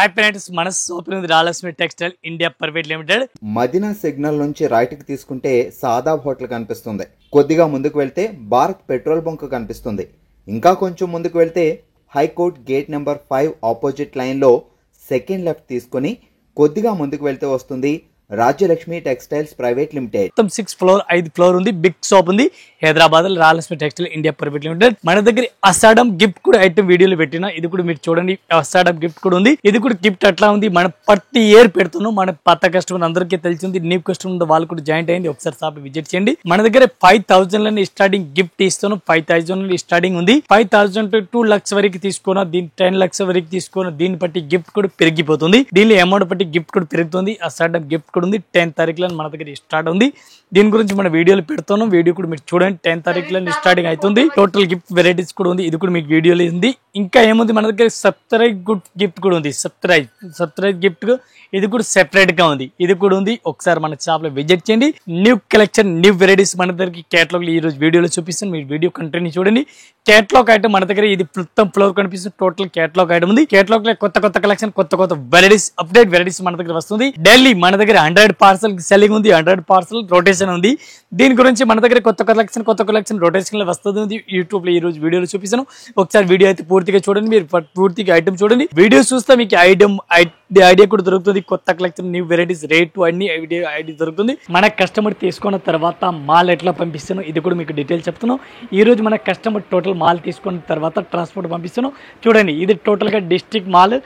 Hi friends, మన shop ఉంది రాలక్ష్మి textile India private limited. Madina signal నుంచి రైట్ కి తీసుకుంటే సాదాబ్ హోటల్ కనిపిస్తుంది. కొద్దిగా ముందుకు వెళ్తే భారత్ పెట్రోల్ బంక్ కనిపిస్తుంది. ఇంకా కొంచెం ముందుకు వెళ్తే high court gate number 5 opposite line లో సెకండ్ లెఫ్ట్ తీసుకుని కొద్దిగా ముందుకు వెళ్తే వస్తుంది రాజ్యలక్ష్మి టెక్స్టైల్స్ ప్రైవేట్ లిమిటెడ్. మొత్తం 6 ఫ్లోర్ 5 ఫ్లోర్ ఉంది. బిగ్ షాప్ ఉంది హైదరాబాద్ లో రాలక్ష్మి టెక్స్టైల్ ఇండియా ప్రైవేట్ లిమిటెడ్. మన దగ్గర అసాడమ్ గిఫ్ట్ కూడా ఐటమ్ వీడియోలో పెట్టినా, ఇది కూడా మీరు చూడండి. అసాడమ్ గిఫ్ట్ కూడా ఉంది. ఇది కూడా గిఫ్ట్ అట్లా ఉంది. మనం ప్రతి ఇయర్ పెడుతున్నాం. మన పాత కస్టమర్ అందరికీ తెలిసింది. న్యూ కస్టమర్ ఉంది, వాళ్ళు కూడా జాయింట్ అయింది. ఒకసారి షాప్ విజిట్ చేయండి. మన దగ్గర 5,000 లోనే స్టార్టింగ్ గిఫ్ట్ ఇస్తున్నాం. 5,000 స్టార్టింగ్ ఉంది. 5,000 to 2 lakhs వరకు తీసుకోనా, దీని 10 lakhs వరకు తీసుకోనా, దీన్ని బట్టి గిఫ్ట్ కూడా పెరిగిపోతుంది. దీనిలో అమౌంట్ బట్టి గిఫ్ట్ కూడా పెరుగుతుంది. అసాడమ్ గిఫ్ట్ కూడా ఉంది. 10th తారీఖులో మన దగ్గర స్టార్ట్ ఉంది. దీని గురించి మన వీడియోలు పెడుతున్నాం. వీడియో కూడా మీరు చూడండి. 10th తారీఖులో స్టార్టింగ్ అవుతుంది. టోటల్ గిఫ్ట్ వెరైటీస్ కూడా ఉంది. ఇది కూడా మీకు వీడియోలో ఉంది. ఇంకా ఏముంది, మన దగ్గర సబ్స్క్రైబ్ గిఫ్ట్ కూడా ఉంది. సబ్స్క్రైబ్ గిఫ్ట్ ఇది కూడా సెపరేట్ గా ఉంది. ఇది కూడా ఉంది. ఒకసారి మన షాప్ లో విజిట్ చేయండి. న్యూ కలెక్షన్, న్యూ వెరైటీస్ మన దగ్గర కేటలాగ్ ఈ రోజు వీడియోలో చూపిస్తాను. మీరు వీడియో కంటిన్యూ చూడండి. కేటలాగ్ ఐటమ్ మన దగ్గర ఇది మొత్తం ఫ్లోర్ కనిపిస్తుంది. టోటల్ కేటలాగ్ ఐటమ్ ఉంది. కేటలాగ్ లో కొత్త కలెక్షన్, కొత్త వెరైటీస్, అప్డేట్ వెరైటీస్ మన దగ్గర వస్తుంది. ఢిల్లీ మన దగ్గర 100 పార్సల్ సెల్లింగ్ ఉంది. 100 పార్సల్ రొటేషన్ ఉంది. దీని గురించి మన దగ్గర కొత్త కలెక్షన్ రొటేషన్ లో వస్తుంది. యూట్యూబ్ లో ఈ రోజు వీడియోలో చూపిస్తాను. ఒకసారి వీడియో అయితే పూర్తిగా చూడండి. మీరు పూర్తిగా ఐటమ్ చూడండి. వీడియో చూస్తే మీకు ఐడియా కూడా దొరుకుతుంది. కొత్త కలెక్షన్, న్యూ వెరైటీస్, రేటు అన్ని ఐడియా దొరుకుతుంది. మన కస్టమర్ తీసుకున్న తర్వాత మాల్ ఎట్లా పంపిస్తున్నాం ఇది కూడా మీకు డీటెయిల్ చెప్తున్నాం. ఈ రోజు మన కస్టమర్ టోటల్ మాల్ తీసుకున్న తర్వాత ట్రాన్స్పోర్ట్ పంపిస్తున్నాం. చూడండి, ఇది టోటల్ గా డిస్ట్రిక్ట్ మాల్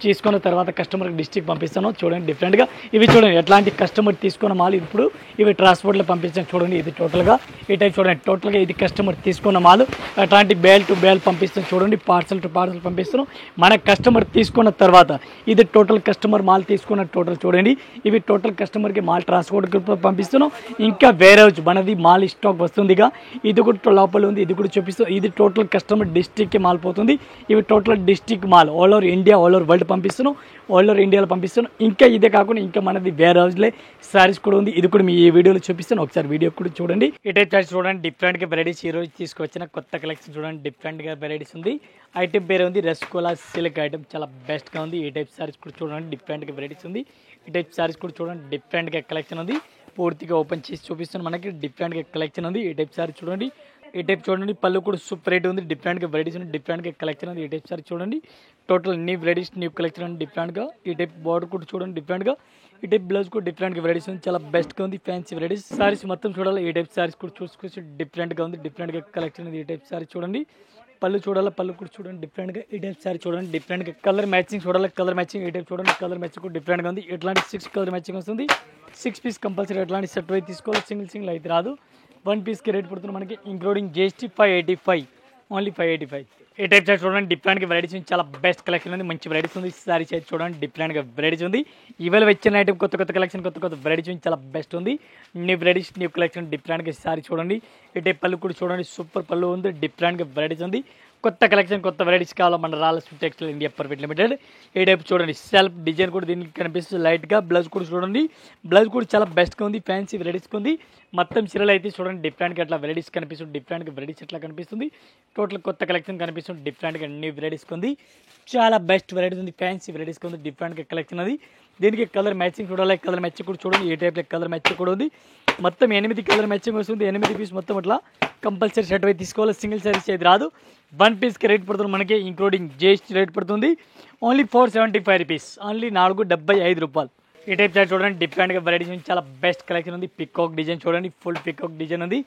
తీసుకున్న తర్వాత కస్టమర్ డిస్ట్రిక్ట్ పంపిస్తాను. చూడండి డిఫరెంట్ గా ఇవి చూడండి. ఎట్లాంటి కస్టమర్ తీసుకున్న మాల్ ఇప్పుడు ఇవి ట్రాన్స్పోర్ట్ లో పంపిస్తాను. చూడండి, ఇది టోటల్ గా ఈ టైప్ చూడండి. టోటల్ గా ఇది కస్టమర్ తీసుకున్న మాల్ అట్లాంటి బేల్ టు బేల్ పంపిస్తాం. చూడండి, పార్సల్ టు పార్సల్ పంపిస్తున్నాం. మన కస్టమర్ తీసుకున్న తర్వాత ఇది టోటల్ కస్టమర్ మాల్ తీసుకున్న టోటల్ చూడండి. ఇవి టోటల్ కస్టమర్ కి మాల్ ట్రాన్స్పోర్ట్ పంపిస్తున్నాం. ఇంకా వేరే మనది మాల్ స్టాక్ వస్తుందిగా, ఇది కూడా లోపల ఉంది. ఇది కూడా చూపిస్తాం. ఇది టోటల్ కస్టమర్ డిస్ట్రిక్ట్ కి మాల్ పోతుంది. ఇవి total district mall all over India, all over world పంపిస్తున్నాం. ఆల్ ఓవర్ ఇండియాలో పంపిస్తున్నాం. ఇంకా ఇదే కాకుండా ఇంకా మనది వేరే హౌస్లే సారీస్ కూడా ఉంది. ఇది కూడా మీ ఈ వీడియోలో చూపిస్తాను. ఒకసారి వీడియో కూడా చూడండి. ఈ టైప్ సారీస్ చూడండి. డిఫరెంట్ గా వెరైటీస్ ఈ రోజు తీసుకొచ్చిన కొత్త కలెక్షన్ చూడండి. డిఫరెంట్ గా వెరైటీస్ ఉంది. ఐటమ్ పేరు ఉంది రసగుల్లా సిల్క్ ఐటమ్, చాలా బెస్ట్ గా ఉంది. ఈ టైప్ సారీస్ కూడా చూడండి. డిఫరెంట్ గా వెరైటీస్ ఉంది. ఈ టైప్ సారీస్ కూడా చూడండి. డిఫరెంట్ గా కలెక్షన్ ఉంది. పూర్తిగా ఓపెన్ చేసి చూపిస్తున్నాను. మనకి డిఫరెంట్ గా కలెక్షన్ ఉంది. ఈ టైప్ సారీ చూడండి. ఈ టైప్ చూడండి. పళ్ళు కూడా సూపర్ రేట్ ఉంది. డిఫరెంట్ గా వెరైటీస్ ఉంది. డిఫరెంట్ గా కలెక్షన్ ఉంది. ఈ టైప్ సారీ చూడండి. Total new varieties, new collection ఉంది. డిఫరెంట్ గా ఈ టైప్ బార్డర్ కూడా చూడండి. డిఫరెంట్ గా ఈ టైప్ బ్లౌజ్ కూడా డిఫరెంట్ గా వెరైటీస్ ఉంది. చాలా బెస్ట్ గా ఉంది. ఫ్యాన్సీ వెరైటీస్ సారీస్ మొత్తం చూడాలి. ఈ టైప్ సారీస్ కూడా చూసుకోవచ్చు. డిఫరెంట్ గా ఉంది. డిఫరెంట్ గా కలెక్షన్ ఉంది. ఈ టైప్ సారీ చూడండి. పళ్ళు చూడాలి. పళ్ళు కూడా చూడండి. డిఫరెంట్ గా ఈ టైప్ సారీ చూడండి. డిఫరెంట్ గా కలర్ మ్యాచింగ్ చూడాలి. కలర్ మ్యాచింగ్ ఈ టైప్ చూడండి. కలర్ మ్యాచింగ్ కూడా డిఫరెంట్ గా ఉంది. ఇట్లాంటి 6 కలర్ మ్యాచింగ్ వస్తుంది. 6 పీస్ కంపల్సరీ అట్లాంటి సెట్ అయితే తీసుకోవాలి. సింగిల్ అయితే రాదు. 1 పీస్కి రేట్ పడుతుంది మనకి ఇంక్లూడింగ్ జిఎస్టీ 585, ఓన్లీ 585. ఈ టైప్ సారీ చూడండి. డిఫరెంట్గా వెరైటీస్ ఉంది. చాలా బెస్ట్ కలెక్షన్ ఉంది. మంచి వెరైటీస్ ఉంది. సారీ సైజ్ చూడండి. డిఫరెంట్గా వెరైటీస్ ఉంది. ఇవాళ వచ్చిన ఐటమ్ కొత్త కలెక్షన్, కొత్త వెరైటీస్ ఉంది. చాలా బెస్ట్ ఉంది. New varieties, new collection. డిఫరెంట్గా సారీ చూడండి. ఈ టైప్ పళ్ళు కూడా చూడండి. సూపర్ పళ్ళు ఉంది. డిఫరెంట్గా వెరైటీస్ ఉంది. కొత్త కలెక్షన్, కొత్త వెరైటీస్ కావాలో మన రాలక్ష్మి టెక్స్టైల్ ఇండియా ప్రైవేట్ లిమిటెడ్. ఈ టైప్ చూడండి. సెల్ఫ్ డిజైన్ కూడా దీనికి కనిపిస్తుంది లైట్గా. బ్లౌజ్ కూడా చూడండి. బ్లౌజ్ కూడా చాలా బెస్ట్గా ఉంది. ఫ్యాన్సీ వెరైటీస్గా ఉంది. మొత్తం చీరలు అయితే చూడండి. డిఫరెంట్గా అట్లా వెరైటీస్ కనిపిస్తుంది. డిఫరెంట్గా వెరైటీస్ ఎట్లా కనిపిస్తుంది. టోటల్ కొత్త కలెక్షన్ కనిపిస్తుంది. డిఫరెంట్గా న్యూ వెరైటీస్గా ఉంది. చాలా బెస్ట్ వెరైటీస్ ఉంది. ఫ్యాన్సీ వెరైటీస్గా ఉంది. డిఫరెంట్గా కలెక్షన్ అది. దీనికి కలర్ మ్యాచింగ్ చూడాలి. కలర్ మ్యాచింగ్ కూడా చూడండి. ఏ టైప్లో కలర్ మ్యాచింగ్ కూడా ఉంది. మొత్తం 8 కలర్ మ్యాచింగ్ వస్తుంది. 8 పీస్ మొత్తం అట్లా కంపల్సరీ సెట్ అయితే తీసుకోవాలి. సింగిల్ సారీస్ అయితే రాదు. 1 పీస్కి రేట్ పడుతుంది మనకి ఇంక్లూడింగ్ జిఎస్టీ రేట్ పడుతుంది. ఓన్లీ 475 రూపీస్, ఓన్లీ 475 రూపాయలు. ఈ టైప్ సారీ చూడండి. డిఫరెంట్గా వెరైటీస్ ఉంది. చాలా బెస్ట్ కలెక్షన్ ఉంది. పికాక్ డిజైన్ చూడండి. ఫుల్ పికాక్ డిజైన్ ఉంది.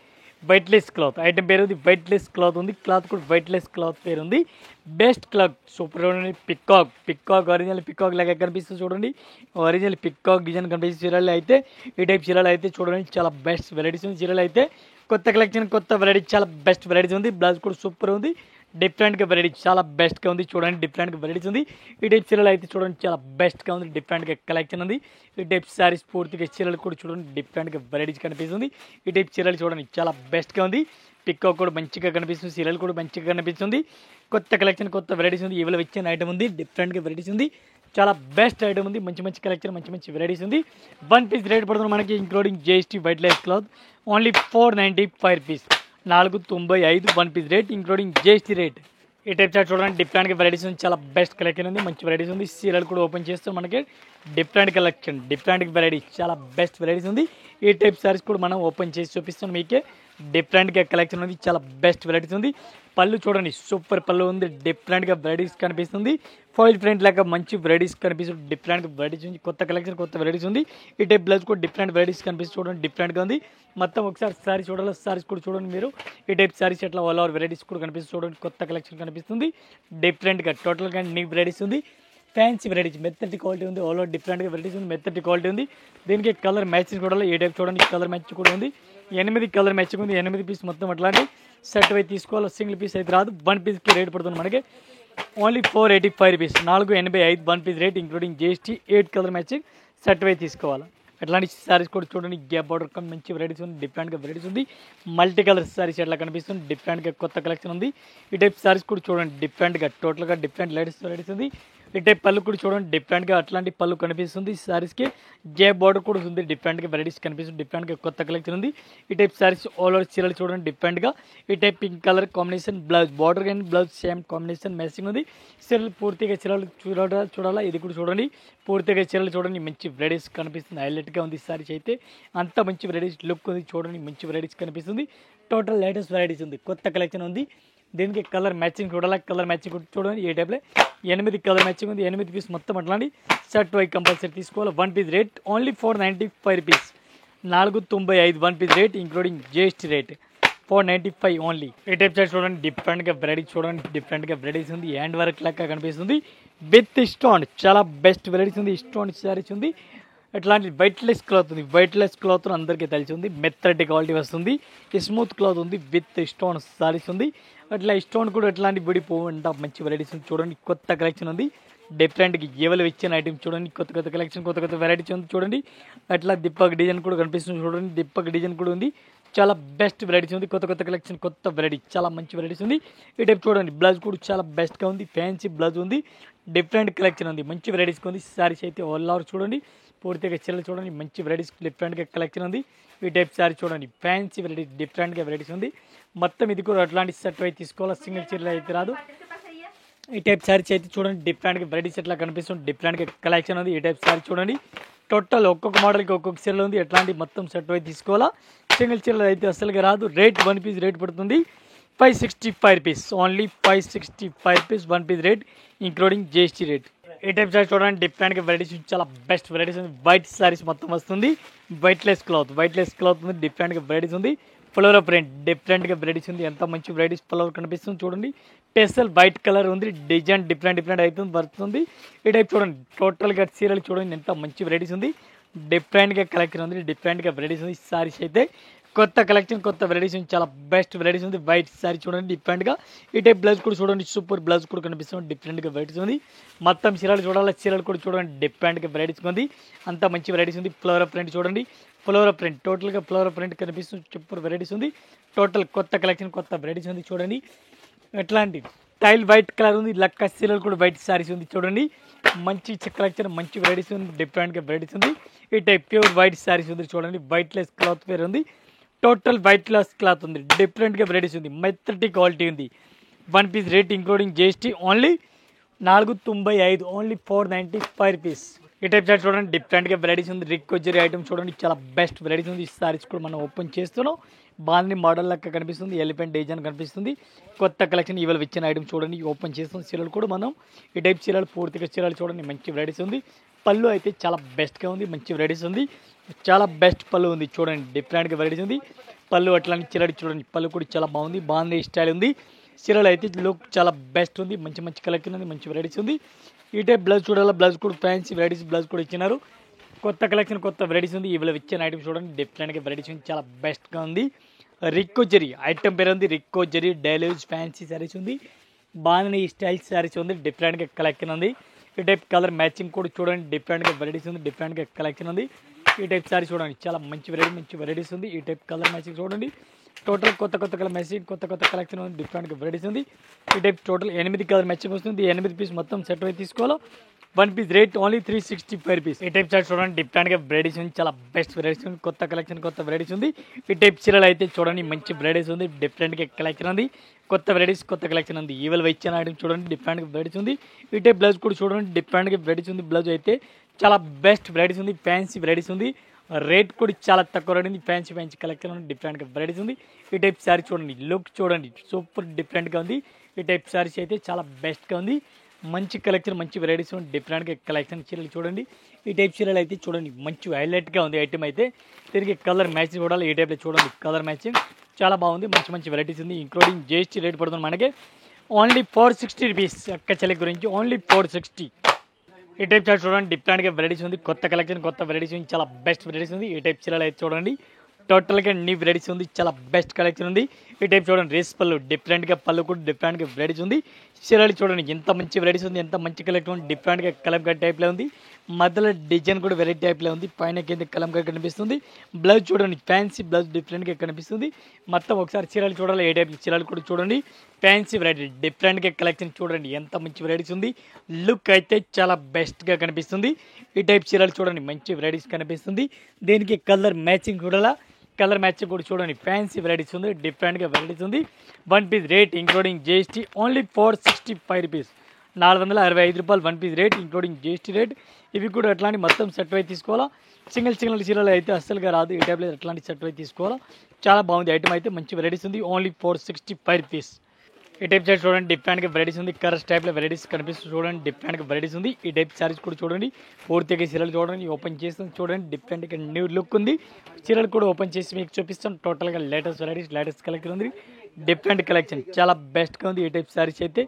వైట్లెస్ క్లాత్ ఐటమ్ పేరు ఉంది. వైట్లెస్ క్లాత్ ఉంది. క్లాత్ కూడా వైట్లెస్ క్లాత్ పేరు ఉంది. బెస్ట్ క్లాత్ సూపర్ చూడండి. పికాక్ ఒరిజినల్ పికాక్ లాగా కనిపిస్తుంది చూడండి. ఒరిజినల్ పికాక్ డిజైన్ కనిపిస్తుంది. చీరలు అయితే ఈ టైప్ చీరలు అయితే చూడండి. చాలా బెస్ట్ వెరైటీస్ ఉంది. చీరలు అయితే కొత్త కలెక్షన్, కొత్త వెరైటీ, చాలా బెస్ట్ వెరైటీస్ ఉంది. బ్లౌజ్ కూడా సూపర్ ఉంది. డిఫరెంట్గా వెరైటీ చాలా బెస్ట్గా ఉంది. చూడండి, డిఫరెంట్గా వెరైటీస్ ఉంది. ఈ టైప్ చీరలు అయితే చూడండి. చాలా బెస్ట్గా ఉంది. డిఫరెంట్గా కలెక్షన్ ఉంది. ఈ టైప్ శారీస్ పూర్తిగా చీరలు కూడా చూడండి. డిఫరెంట్గా వెరైటీస్ కనిపిస్తుంది. ఈ టైప్ చీరలు చూడండి. చాలా బెస్ట్గా ఉంది. పికాక్ కూడా మంచిగా కనిపిస్తుంది. చీరలు కూడా మంచిగా కనిపిస్తుంది. కొత్త కలెక్షన్, కొత్త వెరైటీస్ ఉంది. ఇవాళ వచ్చిన ఐటమ్ ఉంది. డిఫరెంట్గా వెరైటీస్ ఉంది. చాలా బెస్ట్ ఐటమ్ ఉంది. మంచి కలెక్షన్, మంచి వెరైటీస్ ఉంది. 1 పీస్ రేట్ పడుతుంది మనకి ఇంక్లూడింగ్ జిఎస్టీ వైట్లెస్ cloth only 495 rupees, 495. 1 piece rate including GST rate. ఈ టైప్ చార్ట్ చూడండి డిఫరెంట్గా వెరైటీస్ ఉంది, చాలా బెస్ట్ కలెక్షన్ ఉంది, మంచి వెరైటీస్ ఉంది. సీరియల్ కూడా ఓపెన్ చేస్తే మనకి డిఫరెంట్ కలెక్షన్, డిఫరెంట్ వెరైటీ, చాలా బెస్ట్ వెరైటీస్ ఉంది. ఈ టైప్ సారీస్ కూడా మనం ఓపెన్ చేసి చూపిస్తాం మీకే. డిఫరెంట్గా కలెక్షన్ ఉంది, చాలా బెస్ట్ వెరైటీస్ ఉంది. పళ్ళు చూడండి సూపర్ పళ్ళు ఉంది, డిఫరెంట్గా వెరైటీస్ కనిపిస్తుంది. ఫాయిల్ ప్రింట్ లాగా మంచి వెరైటీస్ కనిపిస్తుంది, డిఫరెంట్గా వెరైటీస్ ఉంది. కొత్త కలెక్షన్, కొత్త వెరైటీస్ ఉంది. ఈ టైప్ బ్లౌజ్ కూడా డిఫరెంట్ వెరైటీస్ కనిపిస్తుంది, చూడండి డిఫరెంట్గా ఉంది. మొత్తం ఒకసారి సారీ చూడాలి, సారీస్ కూడా చూడండి మీరు. ఈ టైప్ సారీస్ ఎట్లా ఆల్ ఓవర్ వెరైటీస్ కూడా కనిపిస్తుంది, చూడండి కొత్త కలెక్షన్ కనిపిస్తుంది. డిఫరెంట్గా టోటల్గా న్యూ వెరైటీస్ ఉంది. ఫ్యాన్సీ వెరైటీస్, మెత్తటి క్వాలిటీ ఉంది, ఆల్ ఓవర్ డిఫరెంట్గా వెరైటీస్ ఉంది, మెత్తటి క్వాలిటీ ఉంది. దీనికి కలర్ మ్యాచింగ్ కూడా ఈ టైప్ చూడండి, కలర్ మ్యాచ్ కూడా ఉంది. 8 కలర్ మ్యాచింగ్ ఉంది, 8 పీస్ మొత్తం అట్లాంటి సెట్ అయితే తీసుకోవాలి. సింగిల్ పీస్ అయితే రాదు. 1 పీస్కి రేట్ పడుతుంది మనకి only 485 rupees, 485 1 piece rate including GST. 8 colour matching set అయితే తీసుకోవాలి. అట్లాంటి సారీస్ కూడా చూడండి, గ్యాప్ బార్డర్ మంచి వెరైటీస్ ఉంది, డిఫరెంట్గా వెరైటీస్ ఉంది. మల్టీ కలర్ సారీస్ ఎట్లా కనిపిస్తుంది, డిఫరెంట్గా కొత్త కలెక్షన్ ఉంది. ఈ టైప్ సారీస్ కూడా చూడండి డిఫరెంట్గా టోటల్గా డిఫరెంట్ లేడీస్ వెరైటీస్ ఉంది. ఈ టైప్ పళ్ళు కూడా చూడండి డిఫరెంట్గా అట్లాంటి పళ్ళు కనిపిస్తుంది. సారీస్కి గ్యాప్ బార్డర్ కూడా ఉంది, డిఫరెంట్గా వెరైటీస్ కనిపిస్తుంది, డిఫరెంట్గా కొత్త కలెక్షన్ ఉంది. ఈ టైప్ సారీస్ ఆల్ ఓవర్ చీరలు చూడండి డిఫరెంట్గా. ఈ type pink colour combination blouse, border కానీ బ్లౌజ్ సేమ్ కాంబినేషన్ మ్యాచింగ్ ఉంది. చీరలు పూర్తిగా చీరలు చూడాలా. ఇది కూడా చూడండి పూర్తిగా చీరలు చూడండి, మంచి వెరైటీస్ కనిపిస్తుంది, హైలైట్గా ఉంది. సారీస్ అయితే అంత మంచి వెరైటీస్ లుక్ ఉంది, చూడండి మంచి వెరైటీస్ కనిపిస్తుంది. టోటల్ లేటెస్ట్ వెరైటీస్ ఉంది, కొత్త కలెక్షన్ ఉంది. దీనికి కలర్ మ్యాచింగ్ చూడాలి, కలర్ మ్యాచింగ్ చూడండి. ఏ టైప్లో 8 కలర్ మ్యాచింగ్ ఉంది, 8 పీస్ మొత్తం అట్లాంటి షర్ట్ వై కంపల్సరీ తీసుకోవాలి. 1 piece rate only 495 rupees, 495 1 piece rate including GST rate 495 only. ఈ టైప్ షర్ట్ చూడండి డిఫరెంట్గా వెరైటీస్ చూడండి, డిఫరెంట్గా వెరైటీస్ ఉంది. హ్యాండ్ వర్క్ లెక్క కనిపిస్తుంది విత్ స్టోన్, చాలా బెస్ట్ వెరైటీస్ ఉంది. స్టోన్ సారీస్ ఉంది, అట్లాంటి వైట్లెస్ క్లాత్ ఉంది. వైట్లెస్ క్లాత్ అందరికీ తెలిసి ఉంది, మెత్తటి క్వాలిటీ వస్తుంది. స్మూత్ క్లాత్ ఉంది విత్ స్టోన్ సారీస్ ఉంది. అట్లా స్టోన్ కూడా ఎట్లాంటి విడిపోకుండా మంచి వెరైటీస్ ఉంది, చూడండి కొత్త కలెక్షన్ ఉంది. డిఫరెంట్గా ఎవరు ఇచ్చిన ఐటమ్స్ చూడండి, కొత్త కొత్త కలెక్షన్, కొత్త కొత్త వెరైటీస్ ఉంది చూడండి. అట్లా దిప్పక్ డిజైన్ కూడా కనిపిస్తుంది చూడండి, దిప్పక్ డిజైన్ కూడా ఉంది. చాలా బెస్ట్ వెరైటీస్ ఉంది, కొత్త కొత్త కలెక్షన్, కొత్త వెరైటీ, చాలా మంచి వెరైటీస్ ఉంది. ఈ టైప్ చూడండి బ్లౌజ్ కూడా చాలా బెస్ట్గా ఉంది, ఫ్యాన్సీ బ్లౌజ్ ఉంది, డిఫరెంట్ కలెక్షన్ ఉంది, మంచి వెరైటీస్ ఉంది. సారీస్ అయితే ఆల్ ఓవర్ చూడండి పూర్తిగా చీరలు చూడండి, మంచి వెరైటీస్ డిఫరెంట్గా కలెక్షన్ ఉంది. ఈ టైప్ సారీ చూడండి ఫ్యాన్సీ వెరైటీస్, డిఫరెంట్గా వెరైటీస్ ఉంది. మొత్తం ఇది కూడా అట్లాంటి సెట్ అయితే తీసుకోవాలి, సింగిల్ చీరలు అయితే రాదు. ఈ టైప్ సారీస్ అయితే చూడండి డిఫరెంట్గా వెరైటీస్ ఎట్లా కనిపిస్తుంది, డిఫరెంట్గా కలెక్షన్ ఉంది. ఈ టైప్ సారీ చూడండి టోటల్ ఒక్కొక్క మోడల్కి ఒక్కొక్క చీరలు ఉంది, ఎట్లాంటి మొత్తం సెట్ అయితే తీసుకోవాలా. సింగిల్ చీరలు అయితే అసలుగా రాదు. రేట్ 1 పీస్ రేట్ పడుతుంది 565 rupees, only 565 rupees 1 piece rate including GST rate. ఈ టైప్ సారీస్ చూడండి డిఫరెంట్గా వెరైటీస్, చాలా బెస్ట్ వెరైటీస్ ఉంది. వైట్ సారీస్ మొత్తం వస్తుంది, వైట్లెస్ క్లాత్ ఉంది, డిఫరెంట్గా వెరైటీస్ ఉంది. ఫ్లోరల్ ప్రింట్ డిఫరెంట్గా వెరైటీస్ ఉంది, ఎంత మంచి వెరైటీస్ ఫ్లవర్ కనిపిస్తుంది చూడండి. స్పెషల్ వైట్ కలర్ ఉంది, డిజైన్ డిఫరెంట్ అవుతుంది పడుతుంది. ఈ టైప్ చూడండి టోటల్గా చీరలు చూడండి ఎంత మంచి వెరైటీస్ ఉంది, డిఫరెంట్గా కలెక్షన్ ఉంది, డిఫరెంట్గా వెరైటీస్ ఉంది. సారీస్ అయితే కొత్త కలెక్షన్, కొత్త వెరైటీస్ ఉంది, చాలా బెస్ట్ వెరైటీస్ ఉంది. వైట్ సారీ చూడండి డిఫరెంట్గా. ఈ టైప్ బ్లౌజ్ కూడా చూడండి సూపర్ బ్లౌజ్ కూడా కనిపిస్తుంది, డిఫరెంట్గా వెరైటీస్ ఉంది. మొత్తం చీరలు చూడాలి, చీరలు కూడా చూడండి డిఫరెంట్గా వెరైటీస్ ఉంది, అంత మంచి వెరైటీస్ ఉంది. ఫ్లోరల్ ప్రింట్ చూడండి, ఫ్లోరల్ ప్రింట్ టోటల్గా ఫ్లోరల్ ప్రింట్ కనిపిస్తుంది, సూపర్ వెరైటీస్ ఉంది. టోటల్ కొత్త కలెక్షన్, కొత్త వెరైటీస్ ఉంది చూడండి. ఎట్లాంటి టైల్ వైట్ కలర్ ఉంది, లక్క చీరలు కూడా వైట్ సారీస్ ఉంది చూడండి, మంచి కలెక్షన్, మంచి వెరైటీస్ ఉంది, డిఫరెంట్గా వెరైటీస్ ఉంది. ఈ టైప్ ప్యూర్ వైట్ సారీస్ ఉంది చూడండి, వైట్లెస్ క్లాత్ వేర్ ఉంది, టోటల్ వైట్లెస్ క్లాత్ ఉంది, డిఫరెంట్గా వెరైటీస్ ఉంది, మెత్తటి క్వాలిటీ ఉంది. 1 piece rate including GST only 495, only 495 rupees. ఈ టైప్ షర్ట్ చూడండి డిఫరెంట్గా వెరైటీస్ ఉంది. రిక్వెజరీ ఐటమ్ చూడండి, చాలా బెస్ట్ వెరైటీస్ ఉంది. ఈ సారీస్ కూడా మనం ఓపెన్ చేస్తున్నాం, బాగుంది, మోడల్ లెక్క కనిపిస్తుంది, ఎలిఫెంట్ డిజైన్ కనిపిస్తుంది, కొత్త కలెక్షన్ ఇవాళ ఇచ్చిన ఐటమ్ చూడండి ఓపెన్ చేస్తాం. చీరలు కూడా మనం ఈ టైప్ చీరలు పూర్తిగా చీరలు చూడండి, మంచి వెరైటీస్ ఉంది. పళ్ళు అయితే చాలా బెస్ట్గా ఉంది, మంచి వెరైటీస్ ఉంది, చాలా బెస్ట్ పళ్ళు ఉంది చూడండి, డిఫరెంట్గా వెరైటీస్ ఉంది. పళ్ళు అట్లాంటి చీరలు చూడండి, పళ్ళు కూడా చాలా బాగుంది స్టైల్ ఉంది. చీరలు అయితే లుక్ చాలా బెస్ట్ ఉంది, మంచి మంచి కలెక్షన్ ఉంది, మంచి వెరైటీస్ ఉంది. ఈ టైప్ బ్లౌజ్ చూడాలి, బ్లౌజ్ కూడా ఫ్యాన్సీ వెరైటీస్ బ్లౌజ్ కూడా ఇచ్చినారు, కొత్త కలెక్షన్, కొత్త వెరైటీస్ ఉంది. ఇవాళ ఇచ్చిన ఐటమ్ చూడండి డిఫరెంట్గా వెరైటీస్ ఉంది, చాలా బెస్ట్గా ఉంది. రిక్వెజరీ ఐటమ్ పేరు ఉంది, రిక్వెజరీ డైలీ యూజ్ ఫ్యాన్సీ శారీస్ ఉంది, బాగుంది స్టైల్ శారీస్ ఉంది, డిఫరెంట్గా కలెక్షన్ ఉంది. ఈ టైప్ కలర్ మ్యాచింగ్ కూడా చూడండి, డిఫరెంట్గా వెరైటీస్ ఉంది, డిఫరెంట్గా కలెక్షన్ ఉంది. ఈ టైప్ సారీ చూడండి, చాలా మంచి వెరైటీస్ ఉంది. ఈ టైప్ కలర్ మ్యాచింగ్ చూడండి, టోటల్ కొత్త కలర్ మ్యాచింగ్, కొత్త కలెక్షన్ ఉంది, డిఫరెంట్గా వెరైటీస్ ఉంది. ఈ టైప్ టోటల్ 8 కలర్ మ్యాచింగ్ వస్తుంది, 8 పీస్ మొత్తం సెట్ అయితే తీసుకోవాలో one piece rate only 365 rupees. ఈ టైప్ చార్ట్ చూడండి డిఫరెంట్గా వెరైటీస్ ఉంది, చాలా బెస్ట్ వెరైటీస్ ఉంది, కొత్త కలెక్షన్ కొత్త వెరైటీస్ ఉంది. ఈ టైప్ చీరలు అయితే చూడండి మంచి వెరైటీస్ ఉంది, డిఫరెంట్గా కలెక్షన్ ఉంది, కొత్త వెరైటీస్ కొత్త కలెక్షన్ ఉంది. ఈవెల్ ఇచ్చిన ఐటమ్ చూడండి డిఫరెంట్గా వెరైటీస్ ఉంది. ఈ టైప్ బ్లౌజ్ కూడా చూడండి డిఫరెంట్గా వెరైటీస్ ఉంది. బ్లౌజ్ అయితే చాలా బెస్ట్ వెరైటీస్ ఉంది, ఫ్యాన్సీ వెరైటీస్ ఉంది, రేట్ కూడా చాలా తక్కువ రేట్ ఉంది. ఫ్యాన్సీ కలెక్షన్ ఉంది, డిఫరెంట్గా వెరైటీస్ ఉంది. ఈ టైప్ శారీ చూడండి, లుక్ చూడండి సూపర్ డిఫరెంట్గా ఉంది. ఈ టైప్ శారీస్ అయితే చాలా బెస్ట్గా ఉంది, మంచి కలెక్షన్ మంచి వెరైటీస్ ఉంది, డిఫరెంట్గా కలెక్షన్. చీరలు చూడండి, ఈ టైప్ చీరలు అయితే చూడండి మంచి హైలైట్గా ఉంది ఐటమ్ అయితే. దీనికి కలర్ మ్యాచింగ్ కూడా ఈ టైప్లో చూడండి, కలర్ మ్యాచింగ్ చాలా బాగుంది, మంచి మంచి వెరైటీస్ ఉంది. ఇంక్లూడింగ్ జిఎస్టీ రేట్ పడుతుంది మనకి ఓన్లీ 460 రూపీస్. అక్క చెల్లి గురించి ఓన్లీ 460. ఈ టైప్ చార్ట్ చూడండి డిఫరెంట్గా వెరైటీస్ ఉంది, కొత్త కలెక్షన్ కొత్త వెరైటీస్ ఉంది, చాలా బెస్ట్ వెరైటీస్ ఉంది. ఈ టైప్ చీరలు అయితే చూడండి టోటల్గా న్యూ వెరైటీస్ ఉంది, చాలా బెస్ట్ కలెక్షన్ ఉంది. ఈ టైప్ చూడండి రేస్ పళ్ళు డిఫరెంట్గా, పళ్ళు కూడా డిఫరెంట్గా వెరైటీస్ ఉంది. చీరలు చూడండి ఎంత మంచి వెరైటీస్ ఉంది, ఎంత మంచి కలెక్షన్ ఉంది, డిఫరెంట్గా కలంకారీ టైప్లో ఉంది, మధ్యలో డిజైన్ కూడా వెరైటీ టైప్లో ఉంది, పైన కింద కలంకారీ కనిపిస్తుంది. బ్లౌజ్ చూడండి ఫ్యాన్సీ బ్లౌజ్ డిఫరెంట్గా కనిపిస్తుంది. మొత్తం ఒకసారి చీరలు చూడాలి, ఏ టైప్ చీరలు కూడా చూడండి ఫ్యాన్సీ వెరైటీ డిఫరెంట్గా కలెక్షన్ చూడండి ఎంత మంచి వెరైటీస్ ఉంది, లుక్ అయితే చాలా బెస్ట్గా కనిపిస్తుంది. ఈ టైప్ చీరలు చూడండి మంచి వెరైటీస్ కనిపిస్తుంది. దీనికి కలర్ మ్యాచింగ్ చూడాలా, కలర్ మ్యాచింగ్ కూడా చూడండి ఫ్యాన్సీ వెరైటీస్ ఉంది, డిఫరెంట్గా వెరైటీస్ ఉంది. One piece rate including GST only 465 rupees. 465 రూపాయలు one piece rate including GST rate. ఇవి కూడా అట్లాంటి మొత్తం సెట్ వైజ్ తీసుకోవాలా, సింగిల్ చీరలు అయితే అస్సలుగా రాదు. ఈ టైప్లో అట్లాంటి సెట్ వైజ్ తీసుకోవాలా, చాలా బాగుంది ఐటమ్ అయితే, మంచి వెరైటీస్ ఉంది, ఓన్లీ 465 రూపీస్. ఈ టైప్ సారీస్ చూడండి డిఫరెంట్గా వెరైటీస్ ఉంది, కలర్స్ టైప్లో వెరైటీస్ కనిపిస్తుంది చూడండి, డిఫరెంట్గా వెరైటీస్ ఉంది. ఈ టైప్ సారీస్ కూడా చూడండి పూర్తిగా చీరలు చూడండి ఓపెన్ చేస్తుంది చూడండి, డిఫరెంట్గా న్యూ లుక్ ఉంది. చీరలు కూడా ఓపెన్ చేసి మీకు చూపిస్తాను, టోటల్గా లేటెస్ట్ వెరైటీస్ లేటెస్ట్ కలెక్షన్ ఉంది, డిఫరెంట్ కలెక్షన్ చాలా బెస్ట్గా ఉంది. ఈ టైప్ సారీస్ అయితే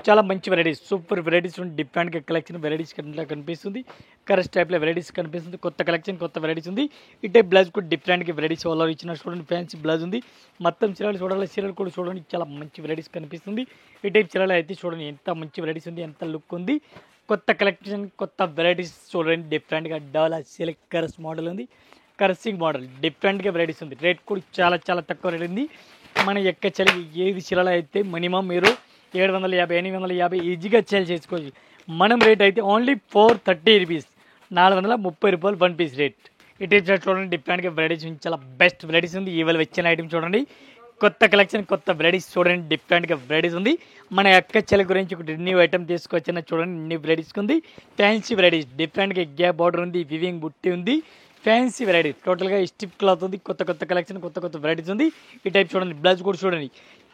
చాలా మంచి వెరైటీస్ సూపర్ వెరైటీస్ ఉంది, డిఫరెంట్గా కలెక్షన్ వెరైటీస్ కనిపిస్తుంది, కలర్స్ టైప్లో వెరైటీస్ కనిపిస్తుంది, కొత్త కలెక్షన్ కొత్త వెరైటీస్ ఉంది. ఈ టైప్ బ్లౌజ్ కూడా డిఫరెంట్గా వెరైటీస్ వాళ్ళు ఇచ్చిన చూడండి ఫ్యాన్సీ బ్లౌజ్ ఉంది. మొత్తం చీరలు చూడాలి, చీరలు కూడా చూడండి చాలా మంచి వెరైటీస్ కనిపిస్తుంది. ఈ టైప్ చీరలు అయితే చూడండి ఎంత మంచి వెరైటీస్ ఉంది, ఎంత లుక్ ఉంది, కొత్త కలెక్షన్ కొత్త వెరైటీస్ చూడండి, డిఫరెంట్గా డోలా సిల్క్ కరస్ మోడల్ ఉంది, కరసింగ్ మోడల్ డిఫరెంట్గా వెరైటీస్ ఉంది. రేట్ కూడా చాలా చాలా తక్కువ రేట్ ఉంది. మన ఎక్క చలి ఏది చీరలు అయితే మినిమం మీరు 750 850 ఈజీగా సేల్ చేసుకోవచ్చు. మనం రేట్ అయితే ఓన్లీ 430 రూపీస్, 430 రూపాయలు వన్ పీస్ రేట్. ఈ టైప్ షర్ట్ చూడండి డిఫరెంట్గా వెరైటీస్ ఉంది, చాలా బెస్ట్ వెరైటీస్ ఉంది. ఇవాళ వచ్చిన ఐటమ్ చూడండి కొత్త కలెక్షన్ కొత్త వెరైటీస్ చూడండి, డిఫరెంట్గా వెరైటీస్ ఉంది. మన అక్క చెల్లి గురించి ఒక న్యూ ఐటమ్ తీసుకొచ్చిన చూడండి, న్యూ వెరైటీస్ ఉంది, ఫ్యాన్సీ వెరైటీస్ డిఫరెంట్గా గ్యాప్ బార్డర్ ఉంది, వివింగ్ బుట్టి ఉంది, ఫ్యాన్సీ వెరైటీ టోటల్గా స్టిప్ క్లాత్ ఉంది, కొత్త కొత్త కలెక్షన్ కొత్త కొత్త వెరైటీస్ ఉంది. ఈ టైప్ చూడండి బ్లౌజ్ కూడా చూడండి,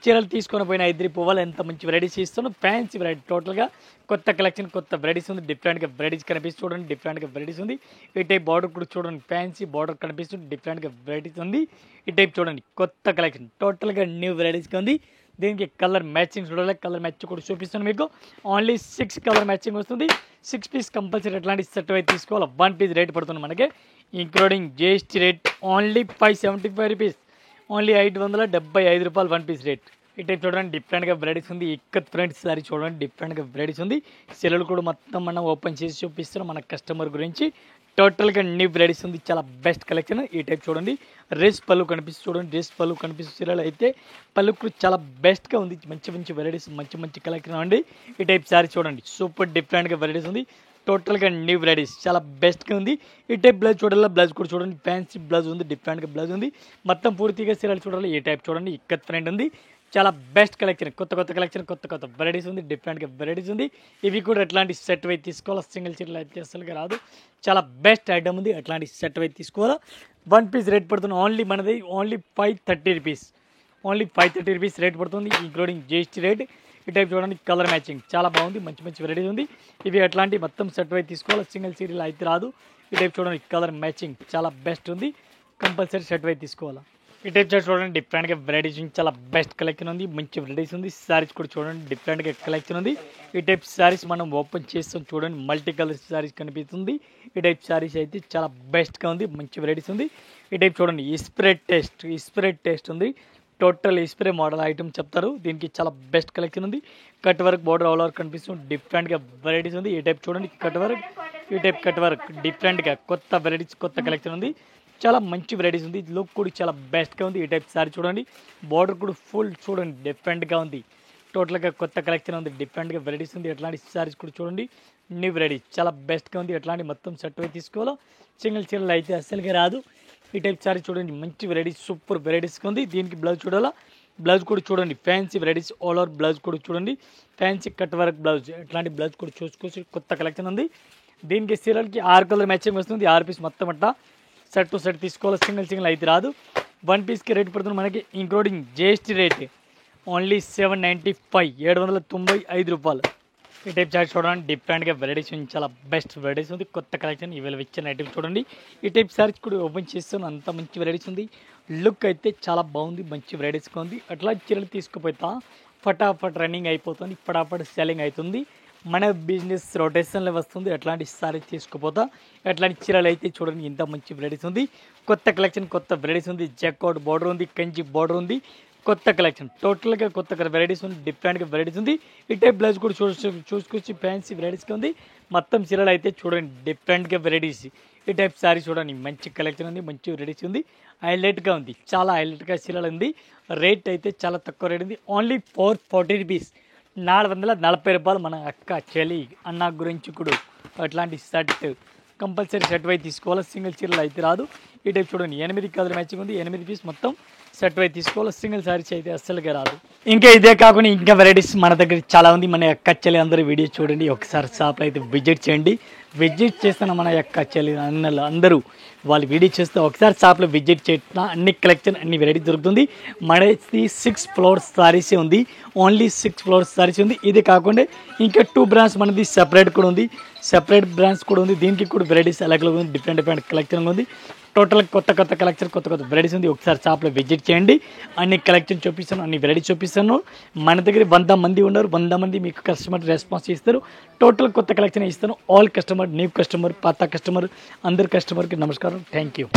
చీరలు తీసుకొని పోయిన ఇద్దరి పువ్వులు ఎంత మంచి వెరైటీస్ ఇస్తున్నాం, ఫ్యాన్సీ వెరైటీ టోటల్గా కొత్త కలెక్షన్ కొత్త వెరైటీస్ ఉంది, డిఫరెంట్గా వెరైటీస్ కనిపిస్తుంది చూడండి, డిఫరెంట్గా వెరైటీస్ ఉంది. ఈ టైప్ బార్డర్ కూడా చూడండి ఫ్యాన్సీ బార్డర్ కనిపిస్తుంది, డిఫరెంట్గా వెరైటీస్ ఉంది. ఈ టైప్ చూడండి కొత్త కలెక్షన్ టోటల్గా న్యూ వెరైటీస్గా ఉంది. దీనికి కలర్ మ్యాచింగ్ చూడాలి, కలర్ మ్యాచ్ కూడా చూపిస్తాను మీకు, ఓన్లీ 6 కలర్ మ్యాచింగ్ వస్తుంది. 6 పీస్ కంపల్సరీ ఎట్లాంటి సెట్ అయితే తీసుకోవాలి. 1 పీస్ రేట్ పడుతుంది మనకి including GST rate only 575 rupees, only 575 రూపాయలు 1 పీస్ రేట్. ఈ టైప్ చూడండి డిఫరెంట్గా వెరైటీస్ ఉంది, ఇక్కత్ ఫ్రెండ్స్ సారీ చూడండి డిఫరెంట్గా వెరైటీస్ ఉంది. సెలవులు కూడా మొత్తం మనం ఓపెన్ చేసి చూపిస్తున్నాం మన కస్టమర్ గురించి, టోటల్గా న్యూ వెరైటీస్ ఉంది, చాలా బెస్ట్ కలెక్షన్. ఈ టైప్ చూడండి డ్రెస్ పళ్ళు కనిపిస్తుంది చూడండి, డ్రెస్ పళ్ళు కనిపిస్తుంది చీరలు అయితే పళ్ళు కూడా చాలా బెస్ట్గా ఉంది, మంచి మంచి వెరైటీస్ మంచి మంచి కలెక్షన్ అండి. ఈ టైప్ సారీ చూడండి సూపర్ డిఫరెంట్గా వెరైటీస్ ఉంది, టోటల్గా న్యూ వెరైటీస్ చాలా బెస్ట్గా ఉంది. ఈ టైప్ బ్లౌజ్ చూడాలి, బ్లౌజ్ కూడా చూడండి ఫ్యాన్సీ బ్లౌజ్ ఉంది, డిఫరెంట్గా బ్లౌజ్ ఉంది, మొత్తం పూర్తిగా చీరలు చూడాలి. ఈ టైప్ చూడండి ఇక్కత్ ఫ్రెండ్ ఉంది, చాలా బెస్ట్ కలెక్షన్ కొత్త కొత్త కలెక్షన్ కొత్త కొత్త వెరైటీస్ ఉంది, డిఫరెంట్గా వెరైటీస్ ఉంది. ఇవి కూడా ఎట్లాంటి సెట్ వైపు తీసుకోవాలా, సింగిల్ చీరలు అయితే అసలుగా రాదు, చాలా బెస్ట్ ఐటమ్ ఉంది, అట్లాంటి సెట్ వైపు తీసుకోవాలా. 1 పీస్ రేట్ పడుతుంది ఓన్లీ మనది only 530 rupees, only 530 rupees rate పడుతుంది ఇంక్లూడింగ్ జిఎస్టీ రేట్. ఈ టైప్ చూడండి కలర్ మ్యాచింగ్ చాలా బాగుంది, మంచి మంచి వెరైటీస్ ఉంది. ఇవి అట్లాంటి మొత్తం సెట్ వైపు తీసుకోవాలి, సింగిల్ చీరలు అయితే రాదు. ఈ టైప్ చూడండి కలర్ మ్యాచింగ్ చాలా బెస్ట్ ఉంది, కంపల్సరీ సెట్ వైపు తీసుకోవాలా. ఈ టైప్ చార్ట్ చూడండి డిఫరెంట్గా వెరైటీస్ చాలా బెస్ట్ కలెక్షన్ ఉంది, మంచి వెరైటీస్ ఉంది. శారీస్ కూడా చూడండి డిఫరెంట్గా కలెక్షన్ ఉంది. ఈ టైప్ శారీస్ మనం ఓపెన్ చేస్తాం చూడండి, మల్టీ కలర్ శారీస్ కనిపిస్తుంది. ఈ టైప్ శారీస్ అయితే చాలా బెస్ట్గా ఉంది, మంచి వెరైటీస్ ఉంది. ఈ టైప్ చూడండి స్ప్రెడ్ టేస్ట్ ఉంది, టోటల్ స్ప్రే మోడల్ ఐటమ్ చెప్తారు. దీనికి చాలా బెస్ట్ కలెక్షన్ ఉంది, cut work border all over కనిపిస్తుంది, డిఫరెంట్గా వెరైటీస్ ఉంది. ఈ టైప్ చూడండి కట్ వర్క్, ఈ టైప్ కట్ వర్క్ డిఫరెంట్గా కొత్త వెరైటీస్ కొత్త కలెక్షన్ ఉంది, చాలా మంచి వెరైటీస్ ఉంది. లుక్ కూడా చాలా బెస్ట్గా ఉంది. ఈ టైప్ సారీ చూడండి, బార్డర్ కూడా ఫుల్ చూడండి డిఫరెంట్గా ఉంది, టోటల్గా కొత్త కలెక్షన్ ఉంది, డిఫరెంట్గా వెరైటీస్ ఉంది. ఎట్లాంటి సారీస్ కూడా చూడండి, న్యూ వెరైటీ చాలా బెస్ట్గా ఉంది. ఎట్లాంటి మొత్తం సెట్ అయితే తీసుకోవాలో, సింగిల్ చీరలు అయితే అస్సలుగా రాదు. ఈ టైప్ సారీ చూడండి, మంచి వెరైటీ, సూపర్ వెరైటీస్గా ఉంది. దీనికి బ్లౌజ్ చూడాలా, బ్లౌజ్ కూడా చూడండి, fancy varieties all over blouse కూడా చూడండి, ఫ్యాన్సీ కట్ వర్క్ బ్లౌజ్. ఎట్లాంటి బ్లౌజ్ కూడా చూసుకోవచ్చు, కొత్త కలెక్షన్ ఉంది. దీనికి చీరలకి 6 కలర్ మ్యాచింగ్ వస్తుంది. 6 పీస్ మొత్తం అట్లా సెట్ టు సెట్ తీసుకోవాలి, సింగిల్ అయితే రాదు. 1 పీస్కి రేట్ పడుతుంది మనకి ఇంక్లూడింగ్ జిఎస్టీ రేట్ ఓన్లీ 795, 795 రూపాయలు. ఈ టైప్ చార్ట్ చూడండి, డిఫరెంట్గా వెరైటీస్ ఉంది, చాలా బెస్ట్ వెరైటీస్ ఉంది. కొత్త కలెక్షన్ ఇవాళ ఇచ్చిన ఐటమ్ చూడండి. ఈ టైప్ సారీస్ కూడా ఓపెన్ చేస్తాను, అంత మంచి వెరైటీస్ ఉంది. లుక్ అయితే చాలా బాగుంది, మంచి వెరైటీస్గా ఉంది. అట్లా చీరలు తీసుకుపోతా ఫటాఫట్ రన్నింగ్ అయిపోతుంది, ఫటాఫట్ సెల్లింగ్ అవుతుంది. మన బిజినెస్ రొటేషన్లో వస్తుంది. ఎట్లాంటి సారీస్ తీసుకుపోతా, ఎట్లాంటి చీరలు అయితే చూడండి, ఇంత మంచి వెరైటీస్ ఉంది. కొత్త కలెక్షన్, కొత్త వెరైటీస్ ఉంది. జెక్అవుట్ బార్డర్ ఉంది, కంచి బార్డర్ ఉంది, కొత్త కలెక్షన్ టోటల్గా కొత్త వెరైటీస్ ఉంది, డిఫరెంట్గా వెరైటీస్ ఉంది. ఈ టైప్ బ్లౌజ్ కూడా చూసుకొచ్చి ఫ్యాన్సీ వెరైటీస్గా ఉంది. మొత్తం చీరలు అయితే చూడండి, డిఫరెంట్గా వెరైటీస్. ఈ టైప్ సారీ చూడండి, మంచి కలెక్షన్ ఉంది, మంచి వెరైటీస్ ఉంది, హైలైట్గా ఉంది, చాలా హైలైట్గా చీరలు ఉంది. రేట్ అయితే చాలా తక్కువ రేట్ ఉంది, ఓన్లీ 440 రూపీస్, 440 రూపాయలు. మన అక్క చెల్లి అన్న గురించి కూడా అట్లాంటి షర్ట్ కంపల్సరీ సెట్ వై తీసుకోవాలి, సింగిల్ చీరలు అయితే రాదు. ఈ టైప్ చూడండి, 8 కలర్ మ్యాచింగ్ ఉంది, 8 పీస్ మొత్తం సెట్ వై తీసుకోవాలి, సింగిల్ సారీస్ అయితే అస్సలుగా రాదు. ఇంకా ఇదే కాకుండా ఇంకా వెరైటీస్ మన దగ్గర చాలా ఉంది. మన యొక్క చెల్లి అందరూ వీడియో చూడండి, ఒకసారి షాప్లో అయితే విజిట్ చేయండి. విజిట్ చేస్తున్న మన యొక్క చెల్లి అన్నలు అందరూ వాళ్ళు వీడియో చేస్తే ఒకసారి షాప్లో విజిట్ చేసిన అన్ని కలెక్షన్, అన్ని వెరైటీ దొరుకుతుంది. మనది 6 ఫ్లోర్స్ సారీస్ ఉంది, ఓన్లీ 6 ఫ్లోర్స్ సారీస్ ఉంది. ఇది కాకుండా ఇంకా 2 బ్రాండ్స్ మనది సెపరేట్ కూడా ఉంది, సెపరేట్ బ్రాండ్స్ కూడా ఉంది. దీనికి కూడా వెరైటీస్ అలాగే ఉంది, డిఫరెంట్ కలెక్షన్ ఉంది. టోటల్ కొత్త కలెక్షన్, కొత్త వెరైటీస్ ఉంది. ఒకసారి షాప్లో విజిట్ చేయండి, అన్ని కలెక్షన్ చూపిస్తాను, అన్ని వెరైటీస్ చూపిస్తాను. మన దగ్గర 100 మంది ఉన్నారు, 100 మంది మీకు కస్టమర్ రెస్పాన్స్ ఇస్తారు. టోటల్ కొత్త కలెక్షన్ ఇస్తాను. ఆల్ కస్టమర్, న్యూ కస్టమర్, పాత కస్టమర్, అందరు కస్టమర్కి నమస్కారం, థ్యాంక్ యూ.